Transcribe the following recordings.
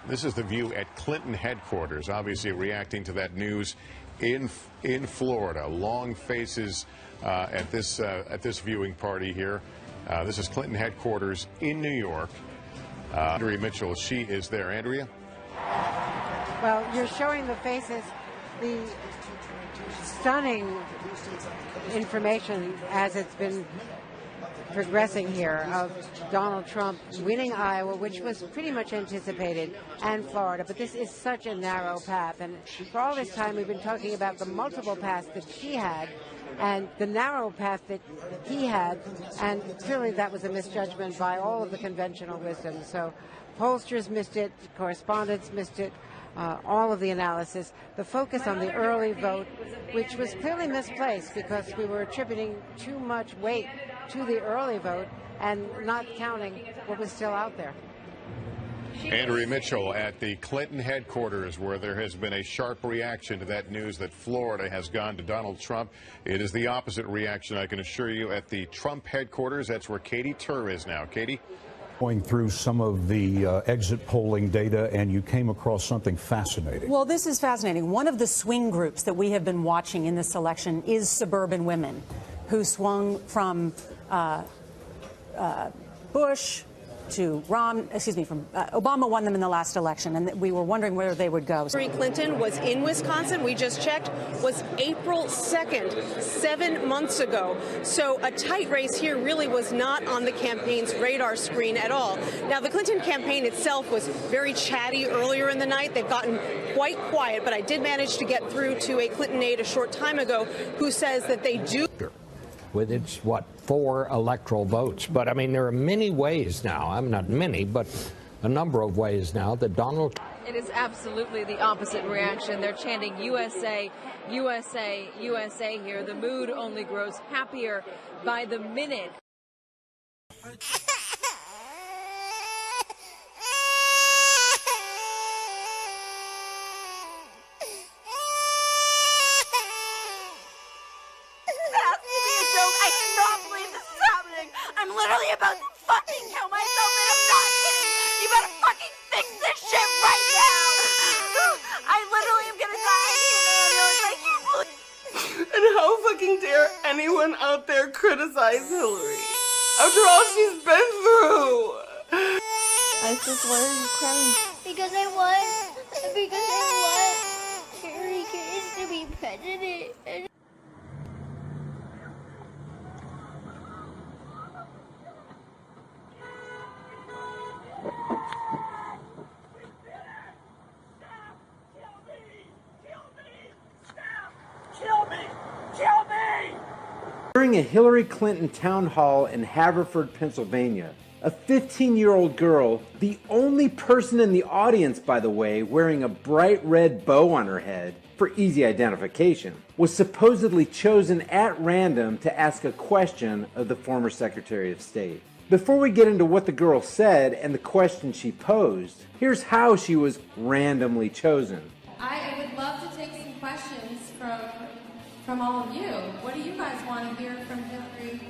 This is the view at Clinton headquarters, obviously reacting to that news in Florida. Long faces at this viewing party here. This is Clinton headquarters in New York. Andrea Mitchell, she is there. Andrea? Well, you're showing the faces, the stunning information as it's been progressing here of Donald Trump winning Iowa, which was pretty much anticipated, and Florida. But this is such a narrow path. And for all this time, we've been talking about the multiple paths that she had and the narrow path that he had. And clearly that was a misjudgment by all of the conventional wisdom. So pollsters missed it, correspondents missed it, all of the analysis. The focus on the early vote, which was clearly misplaced because we were attributing too much weight to the early vote and not counting what was still out there. Andrea Mitchell at the Clinton headquarters, where there has been a sharp reaction to that news that Florida has gone to Donald Trump. It is the opposite reaction, I can assure you, at the Trump headquarters. That's where Katie Tur is now. Katie? Going through some of the exit polling data, and you came across something fascinating. Well, this is fascinating. One of the swing groups that we have been watching in this election is suburban women who swung from Bush to Obama won them in the last election, and we were wondering where they would go. Hillary Clinton was in Wisconsin, we just checked, was April 2nd, 7 months ago. So a tight race here really was not on the campaign's radar screen at all. Now, the Clinton campaign itself was very chatty earlier in the night. They've gotten quite quiet, but I did manage to get through to a Clinton aide a short time ago who says that they do. With its, 4 electoral votes. But, I mean, there are many ways now, I'm not many, but a number of ways now that Donald... It is absolutely the opposite reaction. They're chanting USA, USA, USA here. The mood only grows happier by the minute. I'm literally about to fucking kill myself, and I'm not kidding. You better fucking fix this shit right now. I literally am gonna die in an ambulance. And how fucking dare anyone out there criticize Hillary after all she's been through? I just wanted to cry because I want Hillary Clinton to be president. During a Hillary Clinton town hall in Haverford, Pennsylvania, a 15-year-old girl, the only person in the audience, by the way, wearing a bright red bow on her head for easy identification, was supposedly chosen at random to ask a question of the former Secretary of State. Before we get into what the girl said and the question she posed, here's how she was randomly chosen. I would love to take some questions from all of you. What do you guys want to hear from Hillary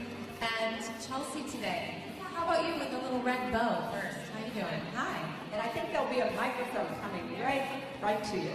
and Chelsea today? How about you with a little red bow first? How you doing? Hi. And I think there'll be a microphone coming right to you.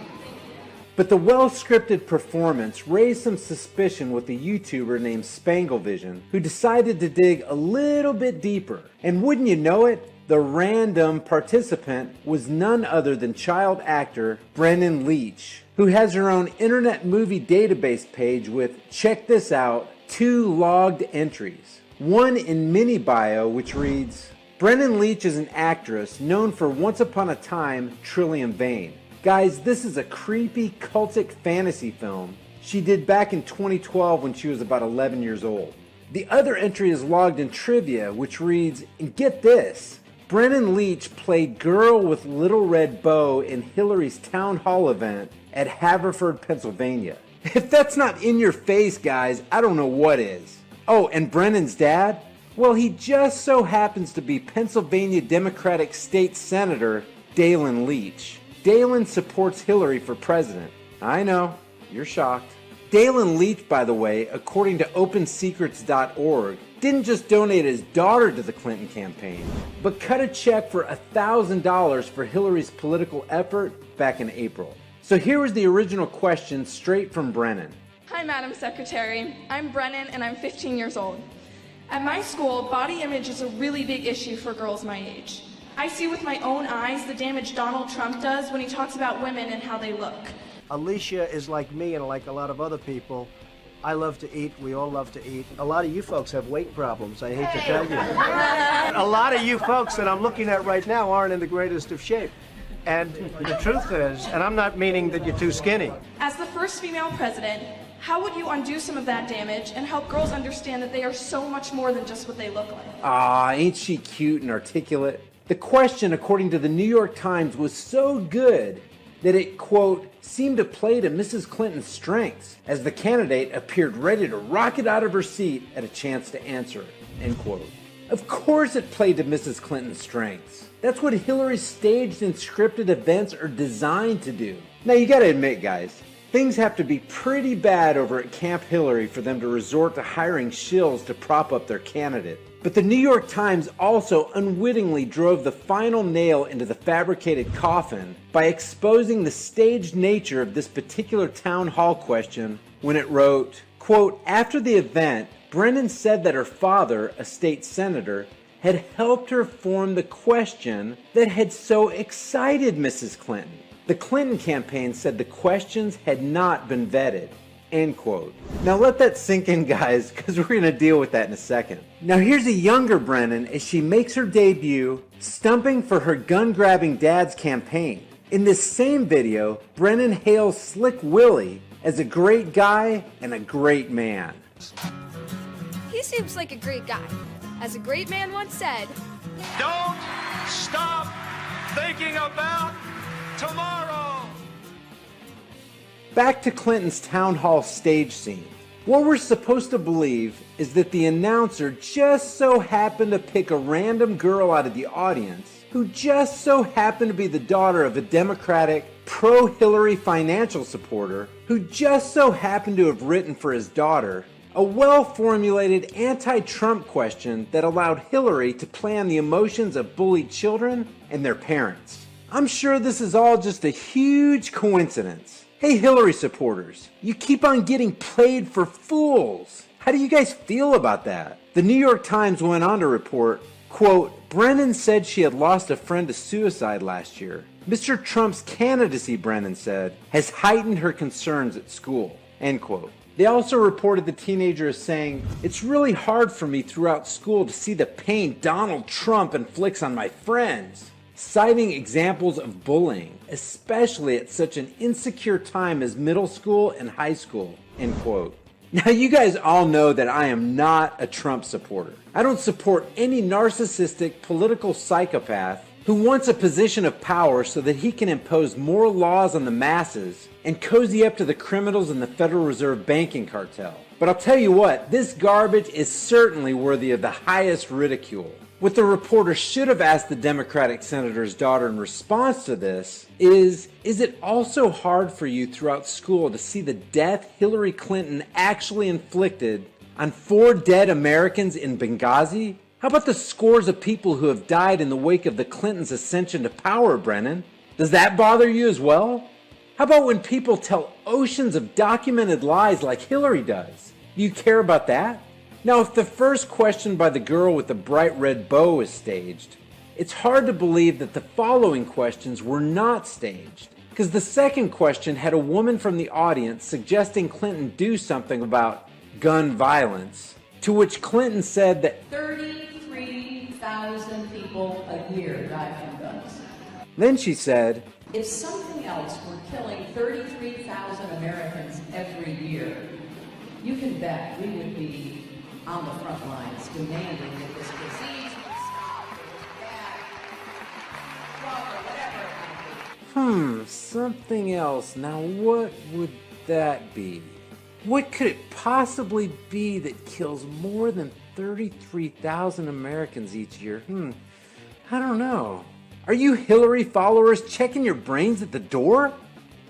But the well-scripted performance raised some suspicion with a YouTuber named Spanglevision, who decided to dig a little bit deeper. And wouldn't you know it, the random participant was none other than child actor Brennan Leach, who has her own Internet Movie Database page with, check this out, 2 logged entries. One in mini bio, which reads, Brennan Leach is an actress known for Once Upon a Time, Trillium Vane. Guys, this is a creepy cultic fantasy film she did back in 2012 when she was about 11 years old. The other entry is logged in trivia, which reads, and get this, Brennan Leach played Girl with Little Red Bow in Hillary's town hall event at Haverford, Pennsylvania. If that's not in your face, guys, I don't know what is. Oh, and Brennan's dad? Well, he just so happens to be Pennsylvania Democratic State Senator Dalen Leach. Dalen supports Hillary for president. I know, you're shocked. Dalen Leach, by the way, according to OpenSecrets.org, didn't just donate his daughter to the Clinton campaign, but cut a check for $1,000 for Hillary's political effort back in April. So here was the original question straight from Brennan. Hi, Madam Secretary. I'm Brennan, and I'm 15 years old. At my school, body image is a really big issue for girls my age. I see with my own eyes the damage Donald Trump does when he talks about women and how they look. Alicia is like me and like a lot of other people. I love to eat. We all love to eat. A lot of you folks have weight problems, I hate to tell you. A lot of you folks that I'm looking at right now aren't in the greatest of shape. And the truth is, and I'm not meaning that you're too skinny. As the first female president, how would you undo some of that damage and help girls understand that they are so much more than just what they look like? Ah, ain't she cute and articulate? The question, according to the New York Times, was so good that it, quote, seemed to play to Mrs. Clinton's strengths as the candidate appeared ready to rocket out of her seat at a chance to answer it, end quote. Of course it played to Mrs. Clinton's strengths. That's what Hillary's staged and scripted events are designed to do. Now you gotta admit, guys, things have to be pretty bad over at Camp Hillary for them to resort to hiring shills to prop up their candidate. But the New York Times also unwittingly drove the final nail into the fabricated coffin by exposing the staged nature of this particular town hall question when it wrote, quote, after the event, Brennan said that her father, a state senator, had helped her form the question that had so excited Mrs. Clinton. The Clinton campaign said the questions had not been vetted. End quote. Now let that sink in, guys, because we're going to deal with that in a second. Now here's a younger Brennan as she makes her debut stumping for her gun-grabbing dad's campaign. In this same video, Brennan hails Slick Willie as a great guy and a great man. He seems like a great guy. As a great man once said, don't stop thinking about tomorrow. Back to Clinton's town hall stage scene. What we're supposed to believe is that the announcer just so happened to pick a random girl out of the audience who just so happened to be the daughter of a Democratic, pro-Hillary financial supporter who just so happened to have written for his daughter a well-formulated anti-Trump question that allowed Hillary to play on the emotions of bullied children and their parents. I'm sure this is all just a huge coincidence. Hey Hillary supporters, you keep on getting played for fools. How do you guys feel about that? The New York Times went on to report, quote, Brennan said she had lost a friend to suicide last year. Mr. Trump's candidacy, Brennan said, has heightened her concerns at school, end quote. They also reported the teenager as saying, it's really hard for me throughout school to see the pain Donald Trump inflicts on my friends, citing examples of bullying, especially at such an insecure time as middle school and high school, end quote. Now you guys all know that I am not a Trump supporter. I don't support any narcissistic political psychopath who wants a position of power so that he can impose more laws on the masses and cozy up to the criminals in the Federal Reserve banking cartel. But I'll tell you what, this garbage is certainly worthy of the highest ridicule. What the reporter should have asked the Democratic senator's daughter in response to this is it also hard for you throughout school to see the death Hillary Clinton actually inflicted on 4 dead Americans in Benghazi? How about the scores of people who have died in the wake of the Clintons' ascension to power, Brennan? Does that bother you as well? How about when people tell oceans of documented lies like Hillary does? Do you care about that? Now, if the first question by the girl with the bright red bow is staged, it's hard to believe that the following questions were not staged. Because the second question had a woman from the audience suggesting Clinton do something about gun violence, to which Clinton said that 33,000 people a year die from guns. Then she said, if something else were killing 33,000 Americans every year, you can bet we would be on the front lines demanding that this disease would stop, it was bad, whatever. Something else. Now what would that be? What could it possibly be that kills more than 33,000 Americans each year? I don't know. Are you Hillary followers checking your brains at the door?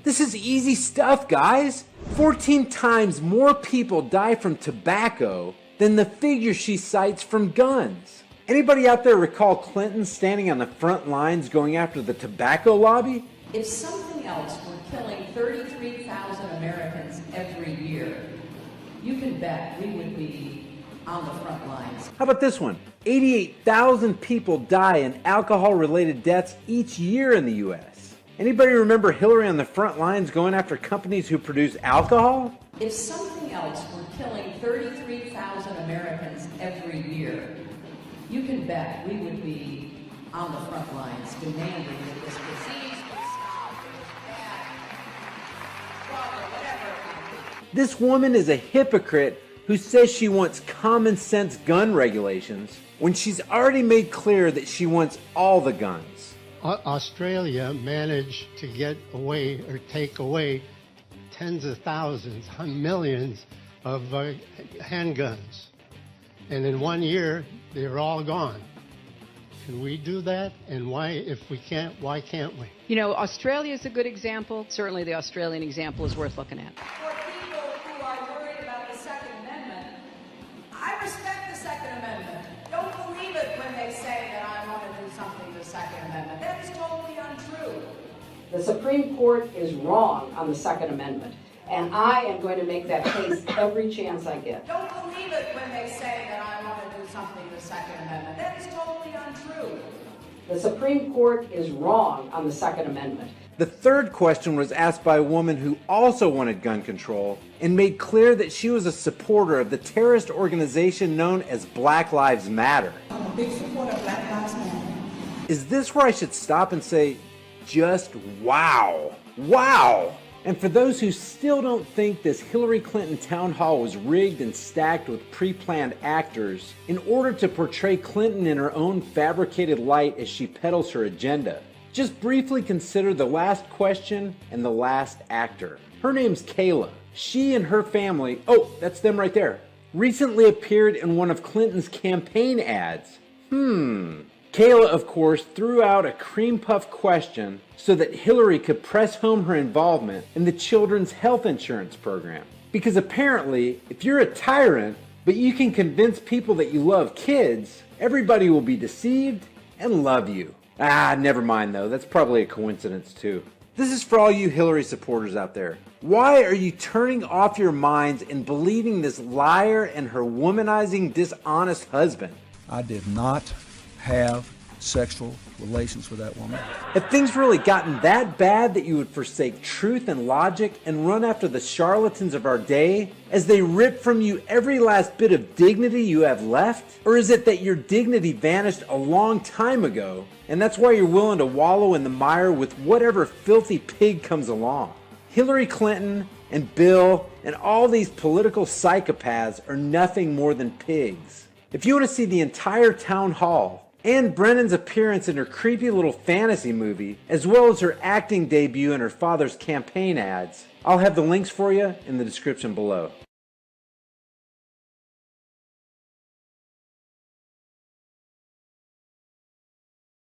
This is easy stuff, guys. 14 times more people die from tobacco than the figures she cites from guns. Anybody out there recall Clinton standing on the front lines going after the tobacco lobby? If something else were killing 33,000 Americans every year, you can bet we would be on the front lines. How about this one? 88,000 people die in alcohol-related deaths each year in the U.S. Anybody remember Hillary on the front lines going after companies who produce alcohol? If something else were killing 33,000 Americans every year, you can bet we would be on the front lines demanding that this disease would stop. This woman is a hypocrite who says she wants common sense gun regulations when she's already made clear that she wants all the guns. Australia managed to get away or take away tens of thousands, millions of handguns. And in 1 year, they're all gone. Can we do that? And why, if we can't, why can't we? You know, Australia is a good example. Certainly the Australian example is worth looking at. For people who are worried about the Second Amendment, I respect the Second Amendment. Don't believe it when they say that I want to do something to the Second Amendment. That is totally untrue. The Supreme Court is wrong on the Second Amendment, and I am going to make that case every chance I get. Don't believe it when they say that I want to do something to the Second Amendment. That is totally untrue. The Supreme Court is wrong on the Second Amendment. The third question was asked by a woman who also wanted gun control and made clear that she was a supporter of the terrorist organization known as Black Lives Matter. I'm a big supporter of Black Lives Matter. Is this where I should stop and say, just wow, wow? And for those who still don't think this Hillary Clinton town hall was rigged and stacked with pre-planned actors in order to portray Clinton in her own fabricated light as she peddles her agenda, just briefly consider the last question and the last actor. Her name's Kayla. She and her family, oh, that's them right there, recently appeared in one of Clinton's campaign ads. Kayla, of course, threw out a cream puff question so that Hillary could press home her involvement in the children's health insurance program. Because apparently, if you're a tyrant, but you can convince people that you love kids, everybody will be deceived and love you. Never mind though, that's probably a coincidence too. This is for all you Hillary supporters out there. Why are you turning off your minds and believing this liar and her womanizing, dishonest husband? I did not have sexual relations with that woman. Have things really gotten that bad that you would forsake truth and logic and run after the charlatans of our day as they rip from you every last bit of dignity you have left? Or is it that your dignity vanished a long time ago and that's why you're willing to wallow in the mire with whatever filthy pig comes along? Hillary Clinton and Bill and all these political psychopaths are nothing more than pigs. If you want to see the entire town hall and Brennan's appearance in her creepy little fantasy movie, as well as her acting debut in her father's campaign ads, I'll have the links for you in the description below.